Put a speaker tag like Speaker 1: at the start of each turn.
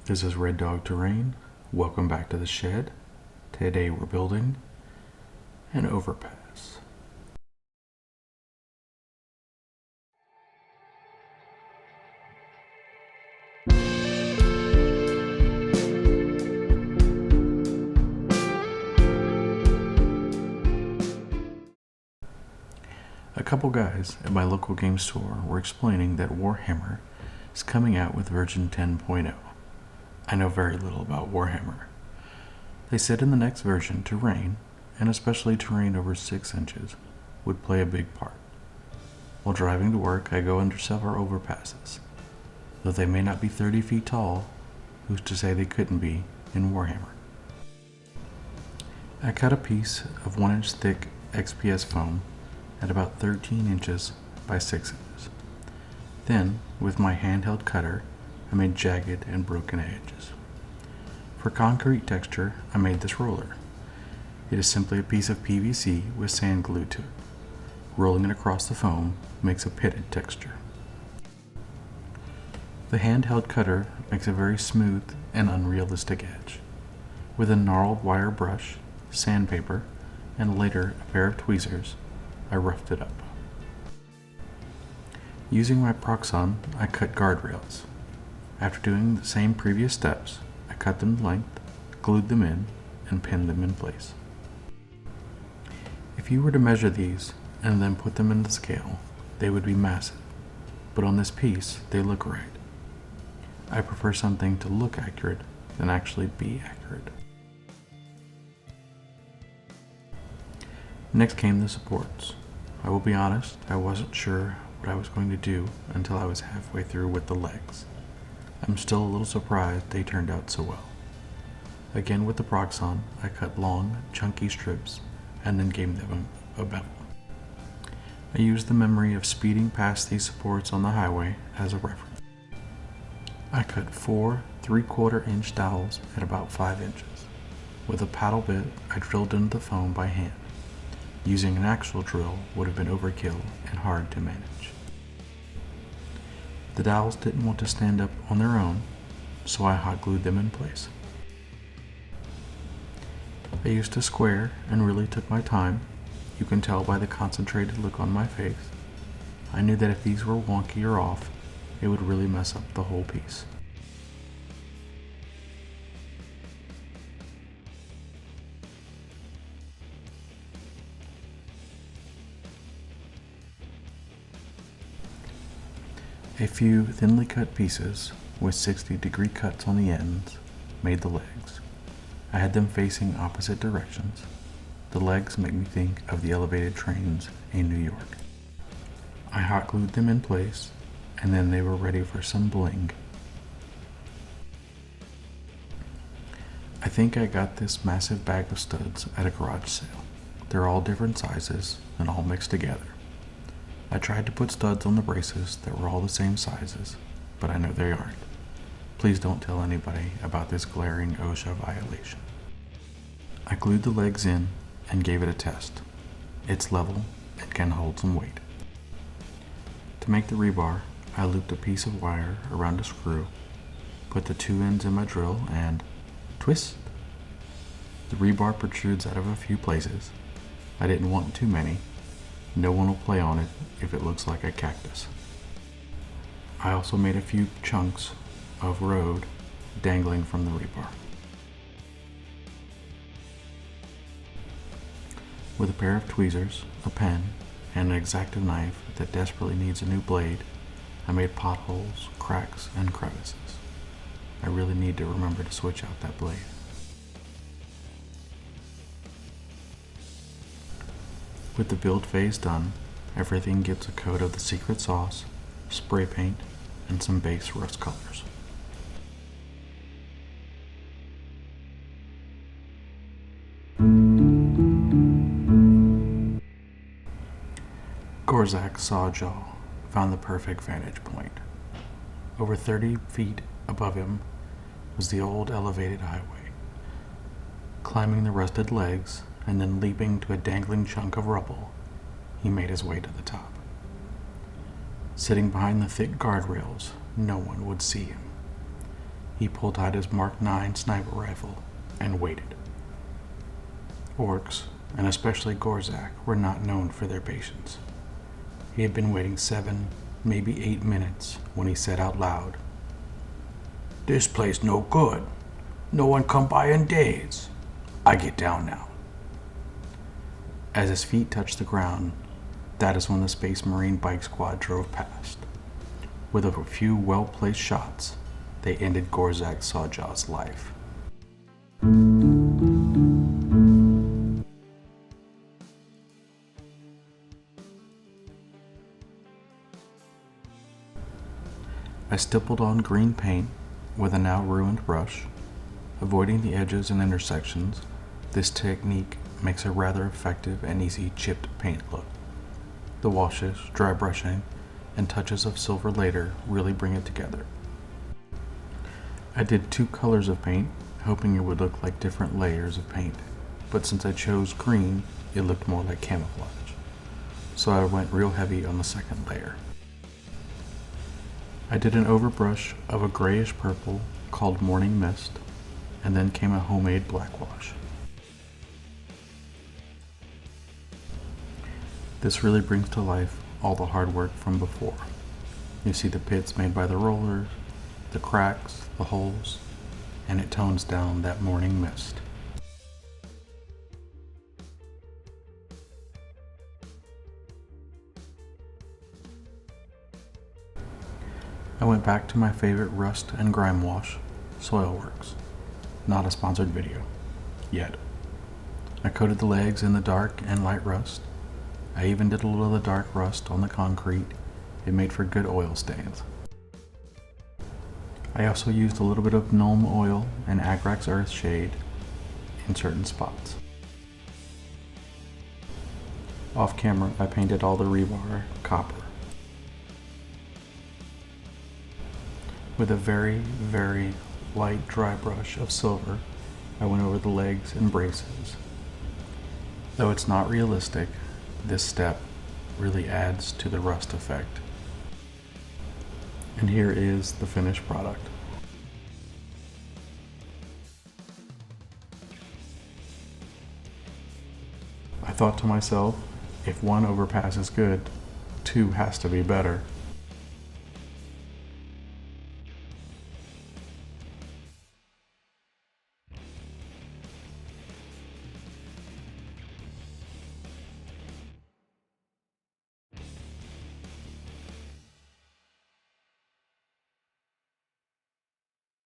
Speaker 1: This is Red Dog Terrain. Welcome back to the shed. Today we're building an overpass. A couple guys at my local game store were explaining that Warhammer is coming out with version 10.0. I know very little about Warhammer. They said in the next version, terrain, and especially terrain over 6 inches, would play a big part. While driving to work, I go under several overpasses. Though they may not be 30 feet tall, who's to say they couldn't be in Warhammer? I cut a piece of 1-inch thick XPS foam at about 13 inches by 6 inches. Then, with my handheld cutter, I made jagged and broken edges. For concrete texture, I made this roller. It is simply a piece of PVC with sand glued to it. Rolling it across the foam makes a pitted texture. The handheld cutter makes a very smooth and unrealistic edge. With a gnarled wire brush, sandpaper, and later a pair of tweezers, I roughed it up. Using my Proxxon, I cut guardrails. After doing the same previous steps, I cut them to length, glued them in, and pinned them in place. If you were to measure these and then put them in the scale, they would be massive, but on this piece, they look right. I prefer something to look accurate than actually be accurate. Next came the supports. I will be honest, I wasn't sure what I was going to do until I was halfway through with the legs. I'm still a little surprised they turned out so well. Again with the Proxxon, I cut long, chunky strips and then gave them a bevel. I used the memory of speeding past these supports on the highway as a reference. I cut 4 3/4-inch dowels at about 5 inches. With a paddle bit, I drilled into the foam by hand. Using an actual drill would have been overkill and hard to manage. The dowels didn't want to stand up on their own, so I hot glued them in place. I used a square and really took my time. You can tell by the concentrated look on my face. I knew that if these were wonky or off, it would really mess up the whole piece. A few thinly cut pieces with 60-degree cuts on the ends made the legs. I had them facing opposite directions. The legs make me think of the elevated trains in New York. I hot glued them in place, and then they were ready for some bling. I think I got this massive bag of studs at a garage sale. They're all different sizes and all mixed together. I tried to put studs on the braces that were all the same sizes, but I know they aren't. Please don't tell anybody about this glaring OSHA violation. I glued the legs in and gave it a test. It's level and can hold some weight. To make the rebar, I looped a piece of wire around a screw, put the 2 ends in my drill, and twist. The rebar protrudes out of a few places. I didn't want too many. No one will play on it if it looks like a cactus. I also made a few chunks of road dangling from the rebar. With a pair of tweezers, a pen, and an X-Acto knife that desperately needs a new blade, I made potholes, cracks, and crevices. I really need to remember to switch out that blade. With the build phase done, everything gets a coat of the secret sauce, spray paint, and some base rust colors. Gorzak Sawjaw found the perfect vantage point. Over 30 feet above him was the old elevated highway. Climbing the rusted legs and then leaping to a dangling chunk of rubble, he made his way to the top. Sitting behind the thick guardrails, no one would see him. He pulled out his Mark 9 sniper rifle and waited. Orcs, and especially Gorzak, were not known for their patience. He had been waiting 7, maybe 8 minutes when he said out loud, "This place no good. No one come by in days. I get down now." As his feet touched the ground, that is when the Space Marine bike squad drove past. With a few well-placed shots, they ended Gorzak Sawjaw's life. I stippled on green paint with a now ruined brush, avoiding the edges and intersections. This technique makes a rather effective and easy chipped paint look. The washes, dry brushing, and touches of silver later really bring it together. I did 2 colors of paint, hoping it would look like different layers of paint, but since I chose green, it looked more like camouflage, so I went real heavy on the second layer. I did an overbrush of a grayish purple called Morning Mist, and then came a homemade black wash. This really brings to life all the hard work from before. You see the pits made by the rollers, the cracks, the holes, and it tones down that morning mist. I went back to my favorite rust and grime wash, Soilworks. Not a sponsored video. Yet. I coated the legs in the dark and light rust. I even did a little of the dark rust on the concrete. It made for good oil stains. I also used a little bit of Gnome oil and Agrax Earth Shade in certain spots. Off camera, I painted all the rebar copper. With a very, very light dry brush of silver, I went over the legs and braces. Though it's not realistic, this step really adds to the rust effect. And here is the finished product. I thought to myself, if 1 overpass is good, 2 has to be better.